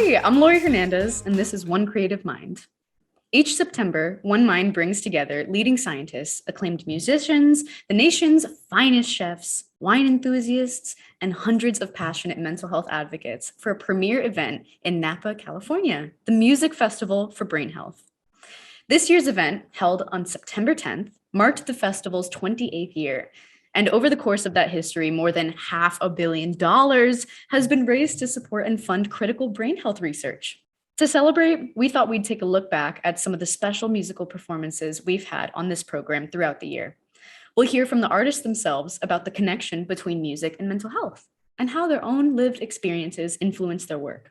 Hi, I'm Laurie Hernandez, and this is One Creative Mind. Each September, One Mind brings together leading scientists, acclaimed musicians, the nation's finest chefs, wine enthusiasts, and hundreds of passionate mental health advocates for a premier event in Napa, California, the Music Festival for Brain Health. This year's event, held on September 10th, marked the festival's 28th year. And over the course of that history, more than $500 million has been raised to support and fund critical brain health research. To celebrate, we thought we'd take a look back at some of the special musical performances we've had on this program throughout the year. We'll hear from the artists themselves about the connection between music and mental health and how their own lived experiences influence their work.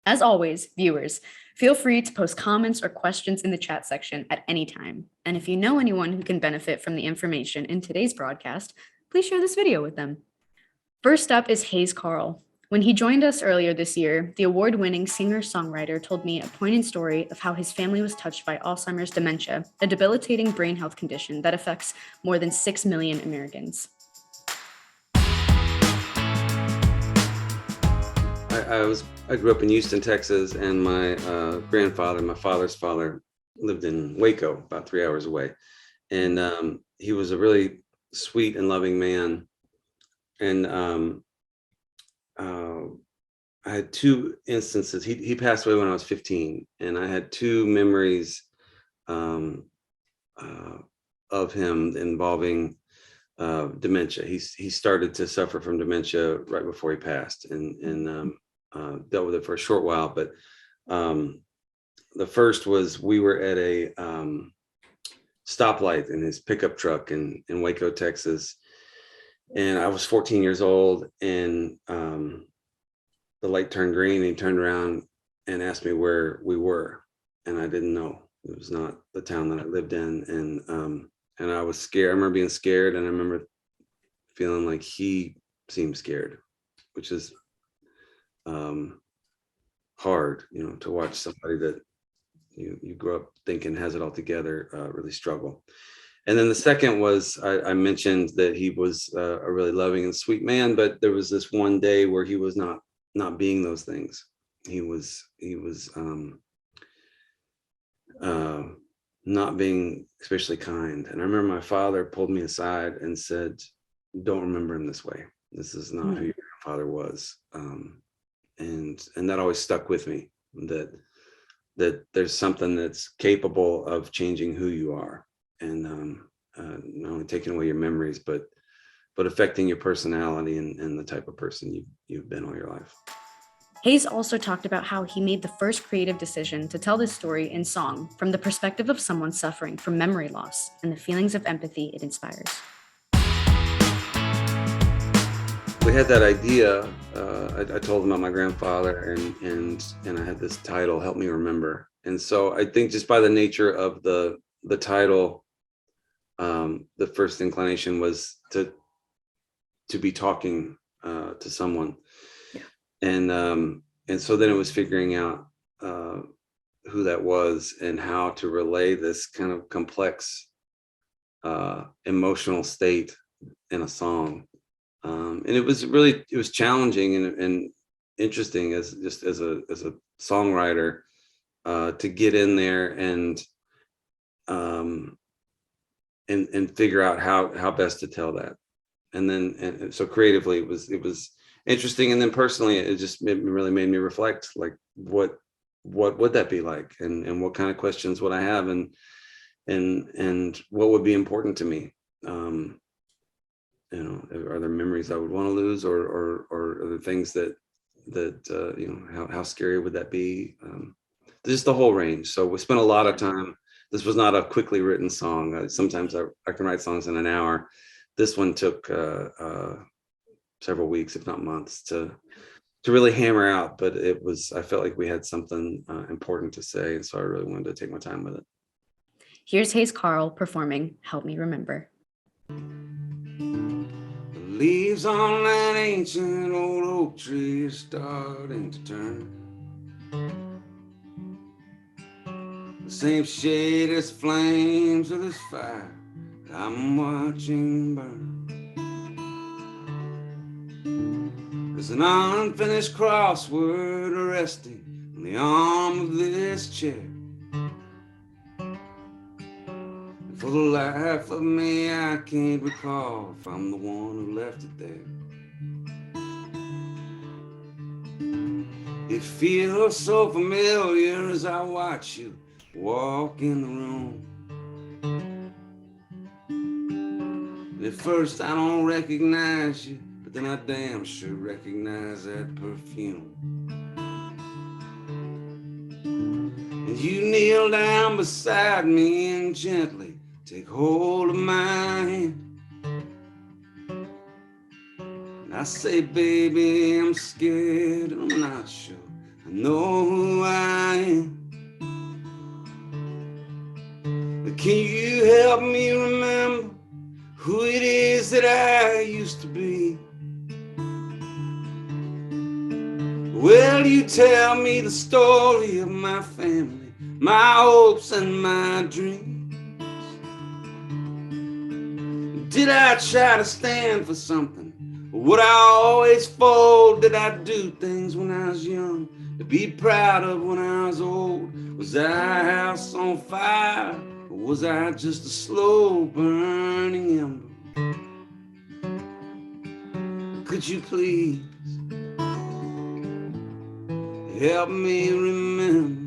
As always, viewers, feel free to post comments or questions in the chat section at any time. And if you know anyone who can benefit from the information in today's broadcast, please share this video with them. First up is Hayes Carl. When he joined us earlier this year, the award-winning singer-songwriter told me a poignant story of how his family was touched by Alzheimer's dementia, a debilitating brain health condition that affects more than 6 million Americans. I grew up in Houston, Texas, and my grandfather, my father's father, lived in Waco, about 3 hours away. And he was a really sweet and loving man. And I had two instances. He passed away when I was 15, and I had two memories of him involving dementia. He started to suffer from dementia right before he passed, and dealt with it for a short while. But the first was, we were at a stoplight in his pickup truck in Waco, Texas, and I was 14 years old, and the light turned green, and he turned around and asked me where we were, and I didn't know. It was not the town that I lived in, and I was scared. I remember being scared, and I remember feeling like he seemed scared, which is hard, to watch somebody that you grew up thinking has it all together really struggle. And then the second was, I mentioned that he was a really loving and sweet man, but there was this one day where he was not being those things. He was not being especially kind. And I remember my father pulled me aside and said, "Don't remember him this way. This is not who your father was." And that always stuck with me, that there's something that's capable of changing who you are, and not only taking away your memories, but affecting your personality and the type of person you've been all your life. Hayes also talked about how he made the first creative decision to tell this story in song from the perspective of someone suffering from memory loss and the feelings of empathy it inspires. We had that idea. I told him about my grandfather, and I had this title, "Help Me Remember." And so I think just by the nature of the title, the first inclination was to be talking to someone. Yeah. And so then it was figuring out who that was and how to relay this kind of complex emotional state in a song. And it was challenging and interesting as a songwriter to get in there and figure out how best to tell that. And so creatively it was interesting, and then personally it really made me reflect, like what would that be like, and what kind of questions would I have, and what would be important to me. Are there memories I would want to lose, or are there things that how scary would that be? Just the whole range. So we spent a lot of time. This was not a quickly written song. Sometimes I can write songs in an hour. This one took several weeks, if not months, to really hammer out. But I felt like we had something important to say, and so I really wanted to take my time with it. Here's Hayes Carl performing "Help Me Remember." The leaves on that ancient old oak tree are starting to turn the same shade as flames of this fire that I'm watching burn. There's an unfinished crossword resting on the arm of this chair. And for the life of me, I can't recall if I'm the one who left it there. It feels so familiar as I watch you walk in the room. And at first I don't recognize you, but then I damn sure recognize that perfume. And you kneel down beside me and gently take hold of my hand. And I say, baby, I'm scared, I'm not sure I know who I am. But can you help me remember who it is that I used to be? Well, you tell me the story of my family, my hopes and my dreams. Did I try to stand for something? Or would I always fold? Did I do things when I was young to be proud of when I was old? Was our house on fire? Or was I just a slow burning ember? Could you please help me remember?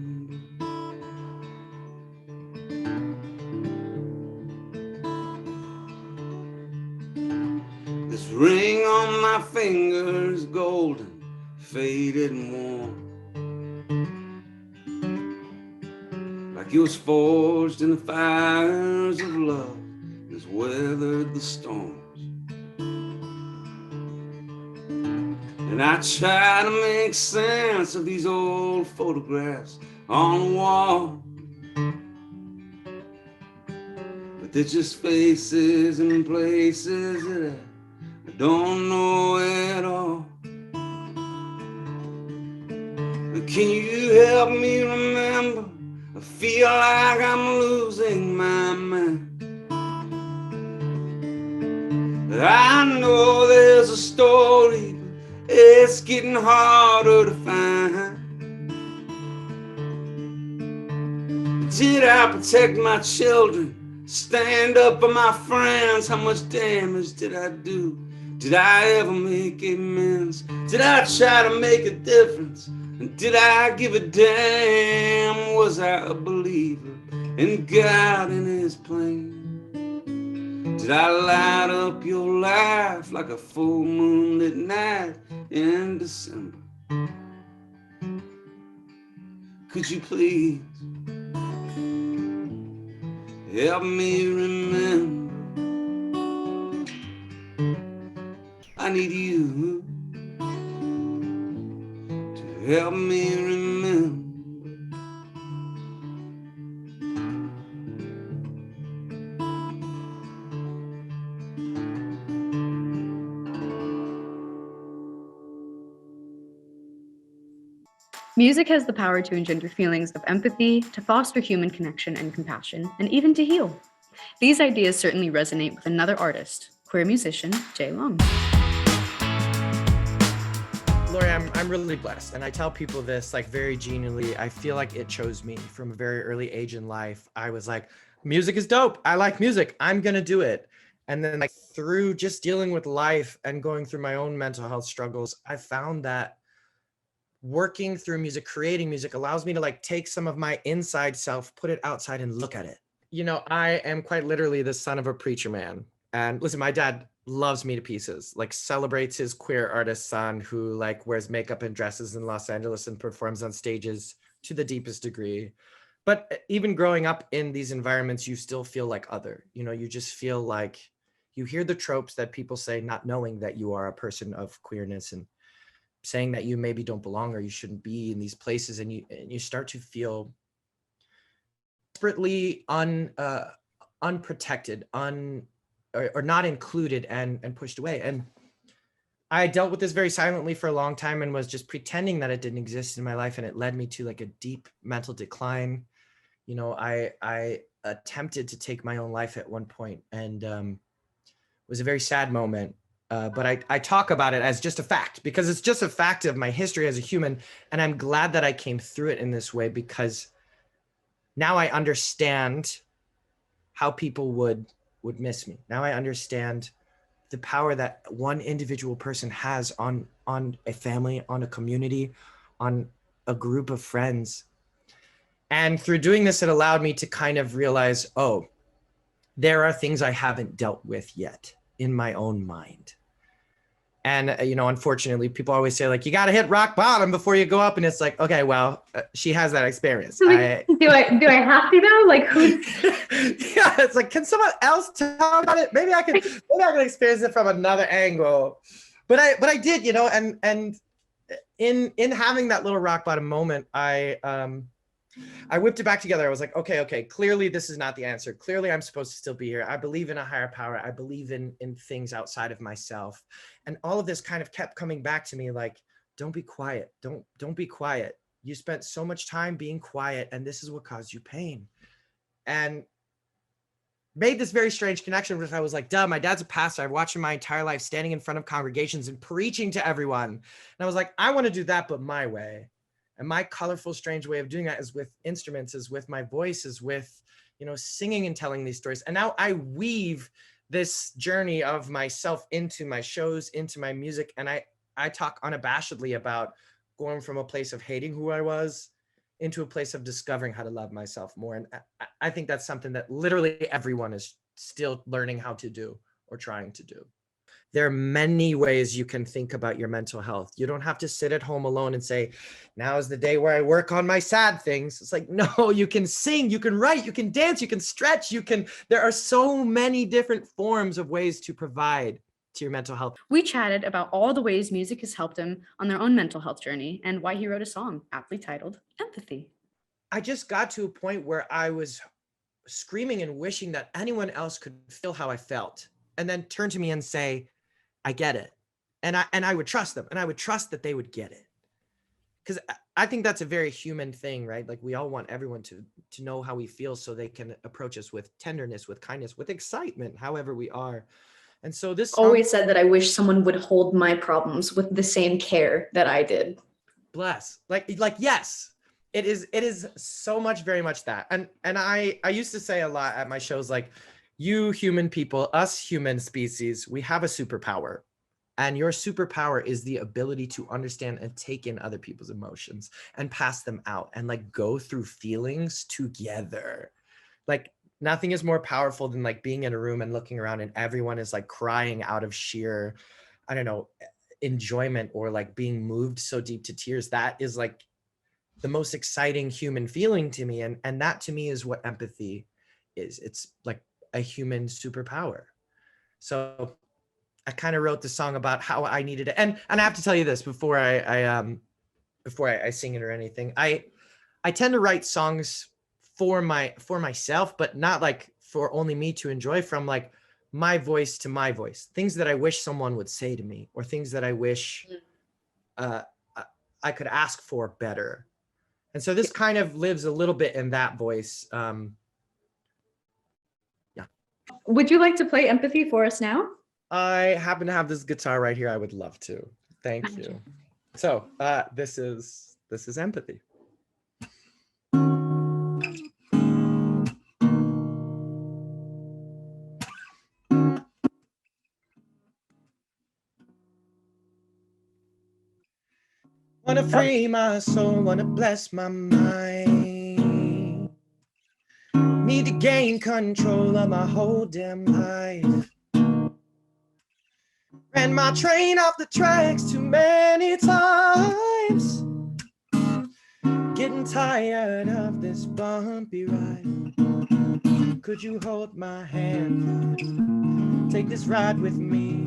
This ring on my finger is golden, faded and warm, like it was forged in the fires of love and has weathered the storms. And I try to make sense of these old photographs on the wall, but they're just faces and places that I don't know at all. But can you help me remember? I feel like I'm losing my mind. I know there's a story, but it's getting harder to find. Did I protect my children? Stand up for my friends? How much damage did I do? Did I ever make amends? Did I try to make a difference? And did I give a damn? Was I a believer in God and His plan? Did I light up your life like a full moonlit night in December? Could you please help me remember? I need you to help me remember. Music has the power to engender feelings of empathy, to foster human connection and compassion, and even to heal. These ideas certainly resonate with another artist, queer musician Jay Long. Laurie, I'm really blessed, and I tell people this like very genuinely. I feel like it chose me from a very early age in life. I was like, music is dope. I like music. I'm gonna do it. And then like through just dealing with life and going through my own mental health struggles, I found that working through music, creating music allows me to like take some of my inside self, put it outside and look at it. You know, I am quite literally the son of a preacher man. And listen, my dad loves me to pieces, like celebrates his queer artist son who like wears makeup and dresses in Los Angeles and performs on stages to the deepest degree. But even growing up in these environments, you still feel like other, you know, you just feel like you hear the tropes that people say, not knowing that you are a person of queerness and saying that you maybe don't belong or you shouldn't be in these places, and you start to feel desperately unprotected, or not included and pushed away. And I dealt with this very silently for a long time and was just pretending that it didn't exist in my life, and it led me to like a deep mental decline. You know, I attempted to take my own life at one point, and it was a very sad moment. But I talk about it as just a fact because it's just a fact of my history as a human. And I'm glad that I came through it in this way because now I understand how people would miss me. Now I understand the power that one individual person has on a family, on a community, on a group of friends. And through doing this, it allowed me to kind of realize, oh, there are things I haven't dealt with yet in my own mind. And, unfortunately, people always say, like, you got to hit rock bottom before you go up. And it's like, okay, well, she has that experience. Do I have to though? Like, who's? Yeah, it's like, can someone else tell about it? Maybe I can experience it from another angle. But I did, and in having that little rock bottom moment, I whipped it back together. I was like, okay, clearly this is not the answer. Clearly I'm supposed to still be here. I believe in a higher power. I believe in things outside of myself. And all of this kind of kept coming back to me like, don't be quiet. Don't be quiet. You spent so much time being quiet and this is what caused you pain. And made this very strange connection with, I was like, duh, my dad's a pastor. I've watched him my entire life standing in front of congregations and preaching to everyone. And I was like, I want to do that, but my way. And my colorful, strange way of doing that is with instruments, is with my voice, is with, singing and telling these stories. And now I weave this journey of myself into my shows, into my music. And I talk unabashedly about going from a place of hating who I was into a place of discovering how to love myself more. And I think that's something that literally everyone is still learning how to do or trying to do. There are many ways you can think about your mental health. You don't have to sit at home alone and say, now is the day where I work on my sad things. It's like, no, you can sing, you can write, you can dance, you can stretch, there are so many different forms of ways to provide to your mental health. We chatted about all the ways music has helped him on their own mental health journey and why he wrote a song aptly titled Empathy. I just got to a point where I was screaming and wishing that anyone else could feel how I felt and then turn to me and say, I get it. And I would trust them and I would trust that they would get it. Because I think that's a very human thing, right? Like we all want everyone to know how we feel so they can approach us with tenderness, with kindness, with excitement, however we are. And so this always said that I wish someone would hold my problems with the same care that I did. Bless. Like yes, it is so much, very much that. And I used to say a lot at my shows, like, you human people, us human species, we have a superpower. And your superpower is the ability to understand and take in other people's emotions and pass them out and like go through feelings together. Like nothing is more powerful than like being in a room and looking around and everyone is like crying out of sheer, I don't know, enjoyment or like being moved so deep to tears. That is like the most exciting human feeling to me. And that to me is what empathy is. It's like a human superpower. So I kind of wrote the song about how I needed it. And I have to tell you this before I sing it or anything. I tend to write songs for myself, but not like for only me to enjoy, from like my voice to my voice, things that I wish someone would say to me or things that I wish I could ask for better. And so this kind of lives a little bit in that voice. Would you like to play Empathy for us now? I happen to have this guitar right here. I would love to. Thank you. So this is Empathy. Wanna free my soul, wanna bless my mind. Need to gain control of my whole damn life. Ran my train off the tracks too many times. Getting tired of this bumpy ride. Could you hold my hand? Take this ride with me.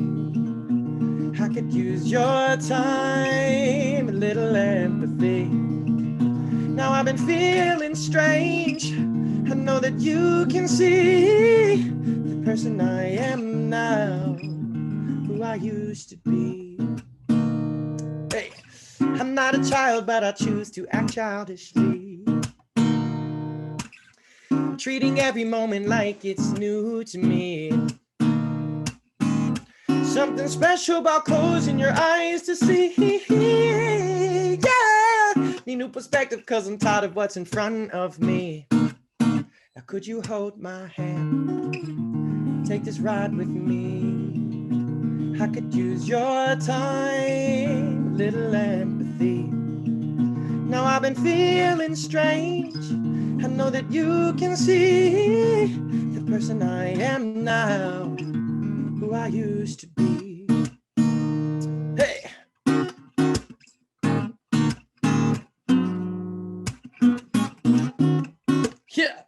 I could use your time, a little empathy. Now I've been feeling strange. I know that you can see the person I am now, who I used to be. Hey, I'm not a child, but I choose to act childishly. Treating every moment like it's new to me. Something special about closing your eyes to see. Yeah, need new perspective cause I'm tired of what's in front of me. Now could you hold my hand, take this ride with me? I could use your time, a little empathy. Now I've been feeling strange. I know that you can see the person I am now, who I used to be. Hey! Yeah!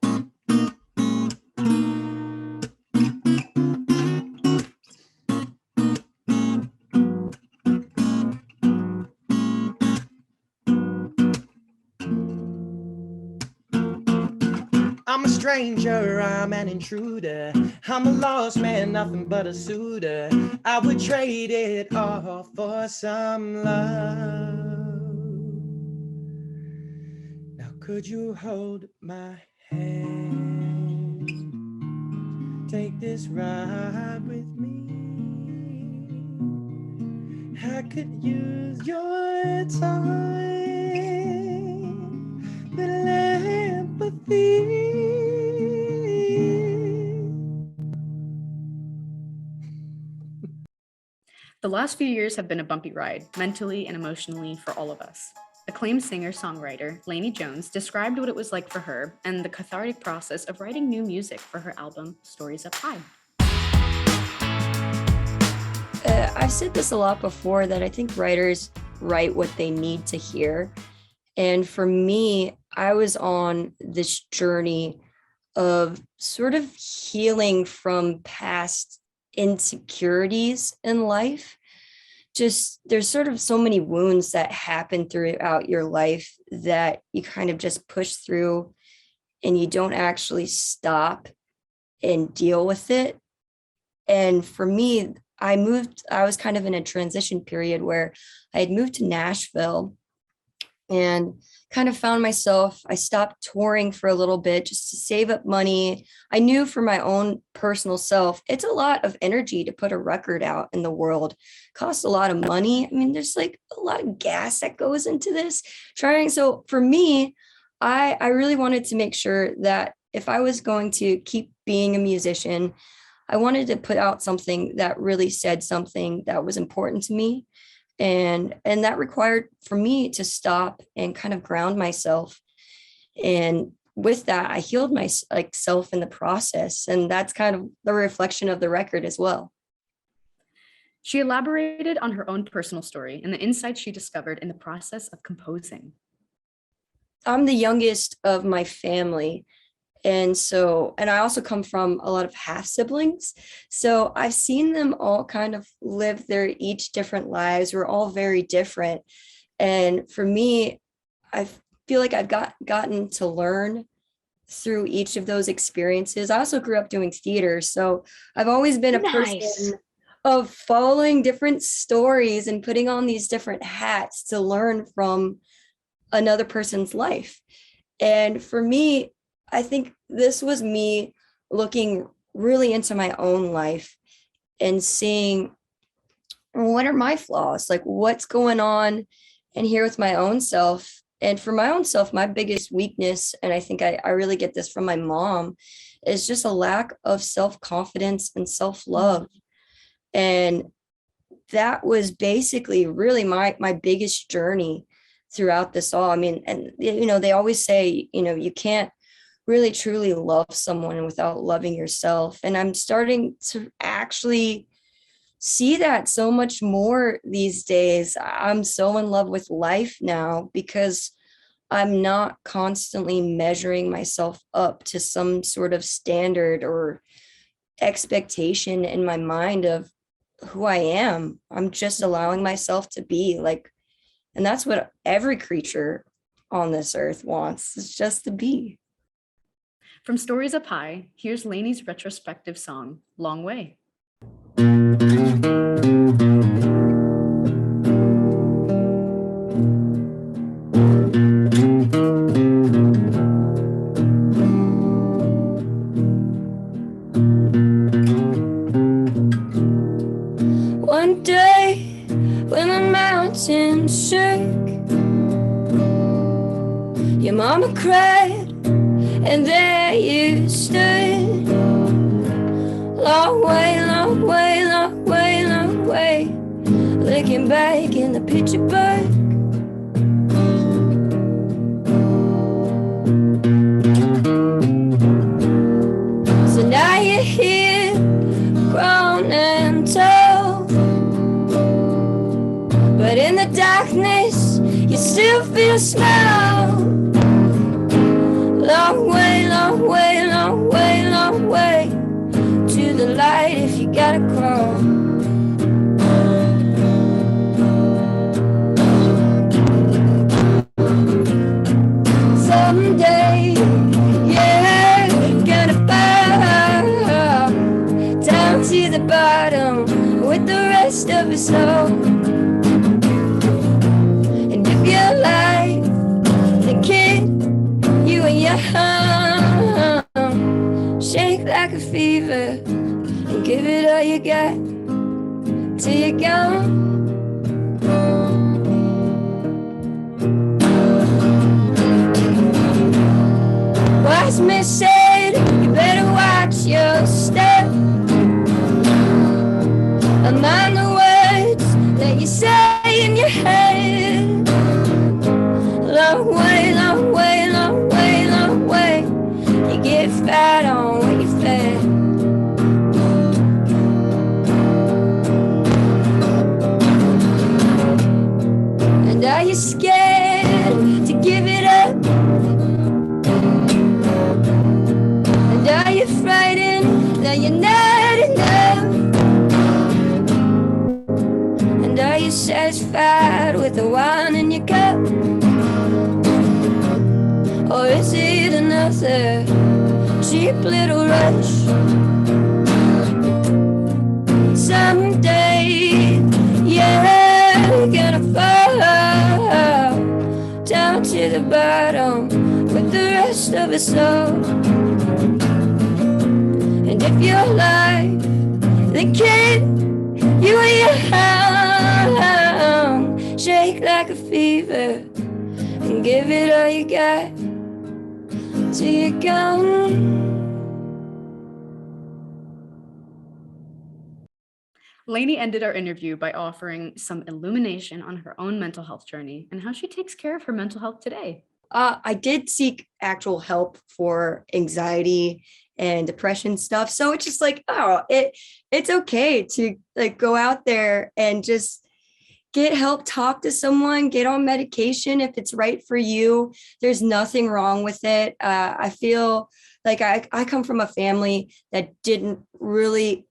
I'm a stranger, I'm an intruder. I'm a lost man, nothing but a suitor. I would trade it all for some love. Now could you hold my hand? Take this ride with me. I could use your time, little empathy. The last few years have been a bumpy ride, mentally and emotionally, for all of us. Acclaimed singer-songwriter Laney Jones described what it was like for her and the cathartic process of writing new music for her album, Stories Up High. I've said this a lot before, that I think writers write what they need to hear. And for me, I was on this journey of sort of healing from past insecurities in life. Just there's sort of so many wounds that happen throughout your life that you kind of just push through and you don't actually stop and deal with it. And for me, I was kind of in a transition period where I had moved to Nashville and kind of found myself, I stopped touring for a little bit just to save up money. I knew for my own personal self, it's a lot of energy to put a record out in the world. It costs a lot of money. I mean, there's like a lot of gas that goes into this. So for me, I really wanted to make sure that if I was going to keep being a musician, I wanted to put out something that really said something that was important to me. And that required for me to stop and kind of ground myself. And with that, I healed myself in the process. And that's kind of the reflection of the record as well. She elaborated on her own personal story and the insights she discovered in the process of composing. I'm the youngest of my family. And I also come from a lot of half siblings. So I've seen them all kind of live their each different lives. We're all very different. And for me, I feel like I've gotten to learn through each of those experiences. I also grew up doing theater. So I've always been a person of following different stories and putting on these different hats to learn from another person's life. And for me, I think this was me looking really into my own life and seeing, what are my flaws? Like, what's going on in here with my own self? And for my own self, my biggest weakness, and I think I really get this from my mom, is just a lack of self-confidence and self-love. And that was basically really my biggest journey throughout this all. I mean, and they always say, you can't really truly love someone without loving yourself. And I'm starting to actually see that so much more these days. I'm so in love with life now because I'm not constantly measuring myself up to some sort of standard or expectation in my mind of who I am. I'm just allowing myself to be like, and that's what every creature on this earth wants, is just to be. From Stories Up High, here's Laney's retrospective song, Long Way. Your mama cried, and there you stood. Long way, long way, long way, long way. Looking back in the picture book. So now you're here, grown and tall. But in the darkness, you still feel small. Long way, long way, long way, long way to the light if you gotta crawl. Someday, yeah, gonna fall down to the bottom with the rest of us all. And if you're like the kid, you and your home, shake like a fever and give it all you got till you're gone. Wise man said, you better watch your step. Mind the words that you say in your head. Long way, long way, long way, long way. You get fat on what you fed. And are you scared to give it up? And are you frightened that you're not enough? And are you satisfied with the wine in your cup? Or is it another cheap little rush? Someday, yeah, you're gonna fall down to the bottom with the rest of us all. And if you're like the kid, you and your hound, shake like a fever and give it all you got till you're gone. Laney ended our interview by offering some illumination on her own mental health journey and how she takes care of her mental health today. I did seek actual help for anxiety and depression stuff. So it's just like, it's okay to like go out there and just get help, talk to someone, get on medication if it's right for you. There's nothing wrong with it. I feel like I come from a family that didn't really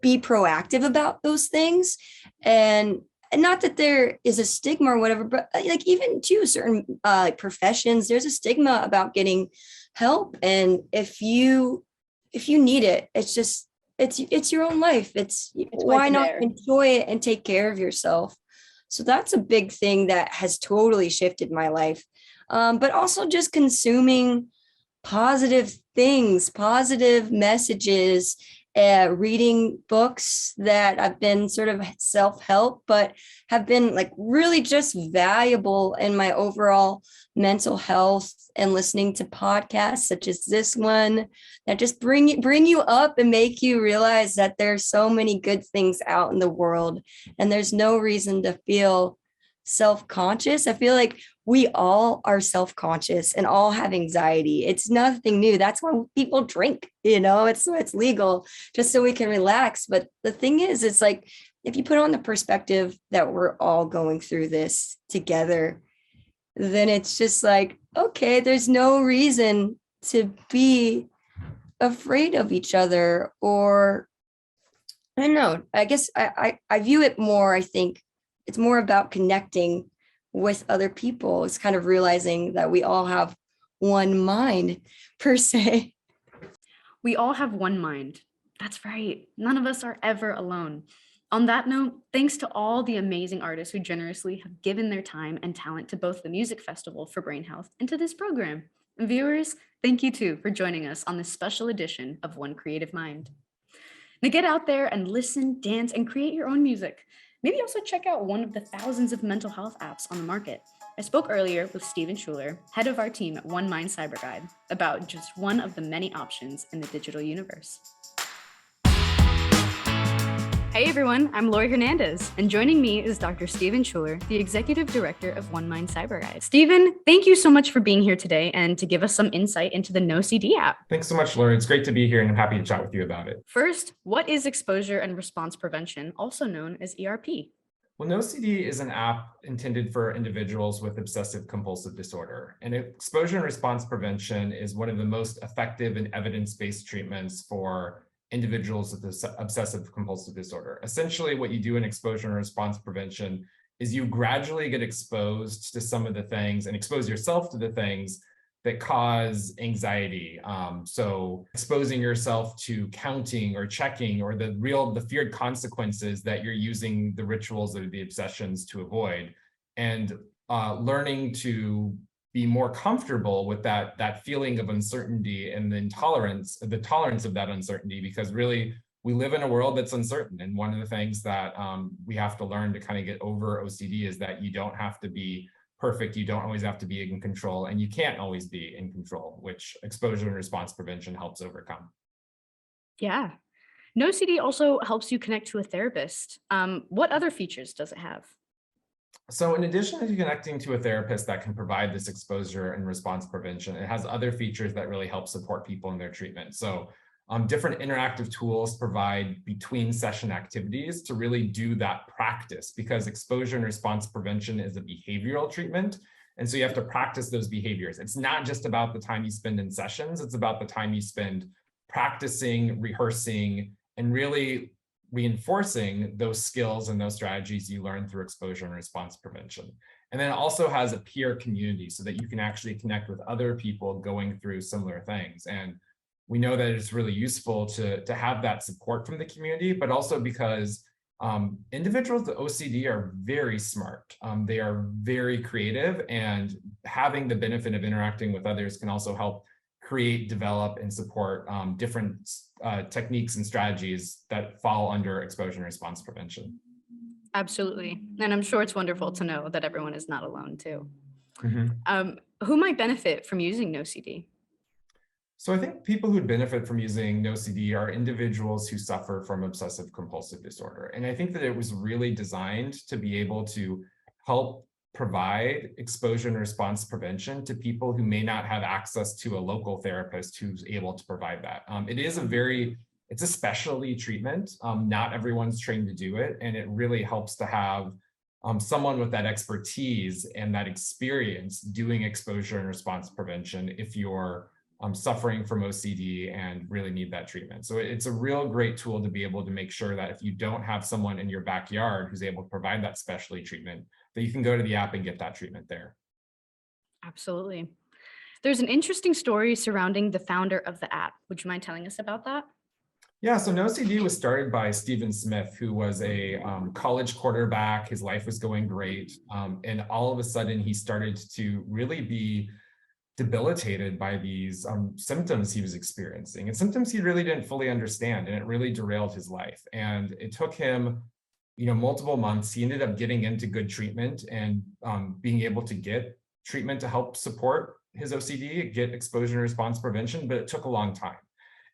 be proactive about those things. And not that there is a stigma or whatever, but like even to certain professions, there's a stigma about getting help. And if you need it, it's your own life. It's why not enjoy it and take care of yourself? So that's a big thing that has totally shifted my life. But also just consuming positive things, positive messages, reading books that have been sort of self-help, but have been like really just valuable in my overall mental health, and listening to podcasts such as this one that just bring you up and make you realize that there's so many good things out in the world and there's no reason to feel self-conscious. I feel like we all are self-conscious and all have anxiety. It's nothing new. That's why people drink, it's legal just so we can relax. But the thing is, it's like, if you put on the perspective that we're all going through this together, then it's just like, okay, there's no reason to be afraid of each other. Or I don't know, I guess I view it more, I think it's more about connecting with other people. It's kind of realizing that we all have one mind per se. We all have one mind. That's right. None of us are ever alone. On that note, thanks to all the amazing artists who generously have given their time and talent to both the Music Festival for Brain Health and to this program. And viewers, thank you too for joining us on this special edition of One Creative Mind. Now get out there and listen, dance, and create your own music. Maybe also check out one of the thousands of mental health apps on the market. I spoke earlier with Steven Schuler, head of our team at One Mind Cyber Guide, about just one of the many options in the digital universe. Hey everyone, I'm Laurie Hernandez, and joining me is Dr. Steven Schuler, the Executive Director of One Mind Cyber Guide. Steven, thank you so much for being here today and to give us some insight into the NoCD app. Thanks so much, Laurie. It's great to be here and I'm happy to chat with you about it. First, what is exposure and response prevention, also known as ERP? Well, NoCD is an app intended for individuals with obsessive compulsive disorder. And exposure and response prevention is one of the most effective and evidence-based treatments for individuals with obsessive compulsive disorder. Essentially, what you do in exposure and response prevention is you gradually get exposed to some of the things and expose yourself to the things that cause anxiety. So exposing yourself to counting or checking or the feared consequences that you're using the rituals or the obsessions to avoid, and learning to be more comfortable with that feeling of uncertainty and the tolerance of that uncertainty, because really we live in a world that's uncertain. And one of the things that we have to learn to kind of get over OCD is that you don't have to be perfect. You don't always have to be in control, and you can't always be in control, which exposure and response prevention helps overcome. Yeah. NoCD also helps you connect to a therapist. What other features does it have? So in addition to connecting to a therapist that can provide this exposure and response prevention, it has other features that really help support people in their treatment. So different interactive tools provide between session activities to really do that practice, because exposure and response prevention is a behavioral treatment. And so you have to practice those behaviors. It's not just about the time you spend in sessions, it's about the time you spend practicing, rehearsing, and really reinforcing those skills and those strategies you learn through exposure and response prevention. And then it also has a peer community so that you can actually connect with other people going through similar things. And we know that it's really useful to have that support from the community, but also because individuals with OCD are very smart. They are very creative, and having the benefit of interacting with others can also help create, develop, and support different techniques and strategies that fall under exposure and response prevention. Absolutely. And I'm sure it's wonderful to know that everyone is not alone too. Mm-hmm. Who might benefit from using NoCD? So I think people who benefit from using NoCD are individuals who suffer from obsessive compulsive disorder. And I think that it was really designed to be able to help provide exposure and response prevention to people who may not have access to a local therapist who's able to provide that. It's a specialty treatment. Not everyone's trained to do it. And it really helps to have someone with that expertise and that experience doing exposure and response prevention if you're suffering from OCD and really need that treatment. So it's a real great tool to be able to make sure that if you don't have someone in your backyard who's able to provide that specialty treatment, that you can go to the app and get that treatment there. Absolutely. There's an interesting story surrounding the founder of the app. Would you mind telling us about that? Yeah, so NoCD was started by Stephen Smith, who was a college quarterback. His life was going great. And all of a sudden, he started to really be debilitated by these symptoms he was experiencing, and symptoms he really didn't fully understand, and it really derailed his life. And it took him, multiple months. He ended up getting into good treatment and being able to get treatment to help support his OCD, get exposure and response prevention, but it took a long time.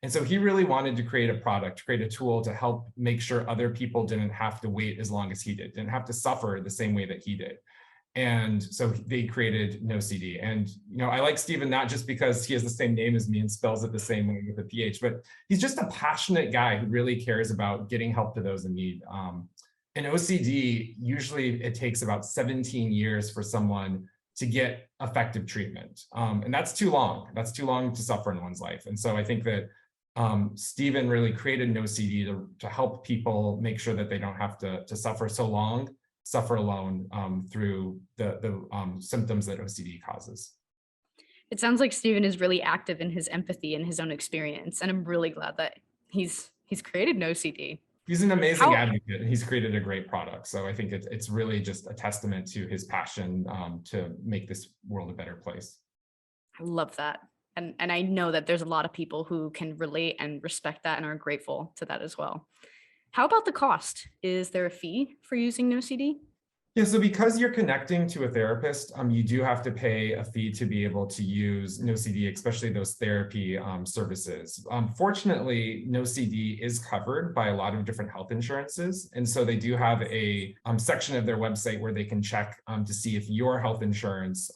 And so he really wanted to create a product, create a tool to help make sure other people didn't have to wait as long as he did, didn't have to suffer the same way that he did. And so they created NoCD. And, I like Stephen not just because he has the same name as me and spells it the same way with a PH, but he's just a passionate guy who really cares about getting help to those in need. In OCD, usually it takes about 17 years for someone to get effective treatment. And that's too long. That's too long to suffer in one's life. And so I think that Stephen really created NoCD to help people make sure that they don't have to suffer alone through the symptoms that OCD causes. It sounds like Stephen is really active in his empathy and his own experience, and I'm really glad that he's created NoCD. He's an amazing advocate, and he's created a great product. So I think it's really just a testament to his passion to make this world a better place. I love that. And I know that there's a lot of people who can relate and respect that and are grateful to that as well. How about the cost? Is there a fee for using NoCD? Yeah, so because you're connecting to a therapist, you do have to pay a fee to be able to use NoCD, especially those therapy services. Fortunately, NoCD is covered by a lot of different health insurances. And so they do have a section of their website where they can check to see if your health insurance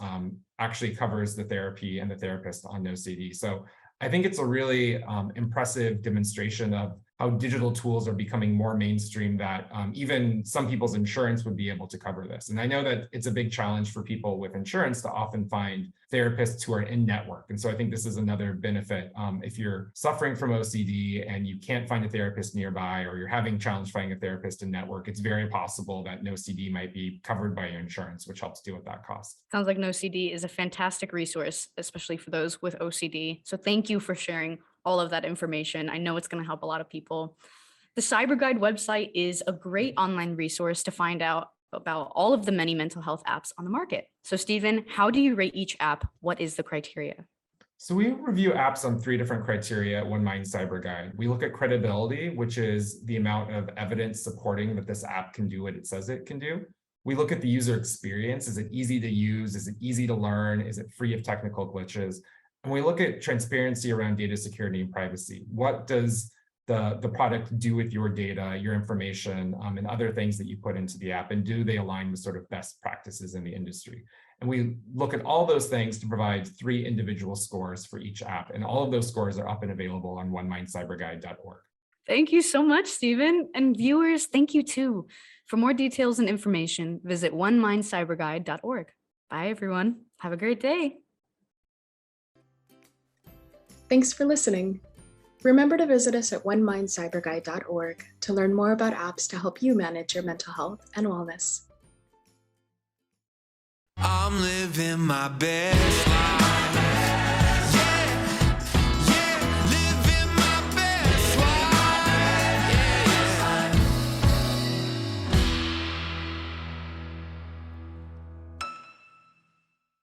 actually covers the therapy and the therapist on NoCD. So I think it's a really impressive demonstration of how digital tools are becoming more mainstream, that even some people's insurance would be able to cover this. And I know that it's a big challenge for people with insurance to often find therapists who are in network. And so I think this is another benefit. If you're suffering from OCD and you can't find a therapist nearby, or you're having challenge finding a therapist in network, it's very possible that NoCD might be covered by your insurance, which helps deal with that cost. Sounds like NoCD is a fantastic resource, especially for those with OCD. So thank you for sharing all of that information. I know it's going to help a lot of people. The Cyber Guide website is a great online resource to find out about all of the many mental health apps on the market. So Stephen, how do you rate each app? What is the criteria? So we review apps on 3 different criteria at One Mind Cyber Guide. We look at credibility, which is the amount of evidence supporting that this app can do what it says it can do. We look at the user experience. Is it easy to use? Is it easy to learn? Is it free of technical glitches? And we look at transparency around data security and privacy. What does the product do with your data, your information, and other things that you put into the app? And do they align with sort of best practices in the industry? And we look at all those things to provide 3 individual scores for each app. And all of those scores are up and available on onemindcyberguide.org. Thank you so much, Stephen. And viewers, thank you too. For more details and information, visit onemindcyberguide.org. Bye, everyone. Have a great day. Thanks for listening. Remember to visit us at onemindcyberguide.org to learn more about apps to help you manage your mental health and wellness. I'm living my best life.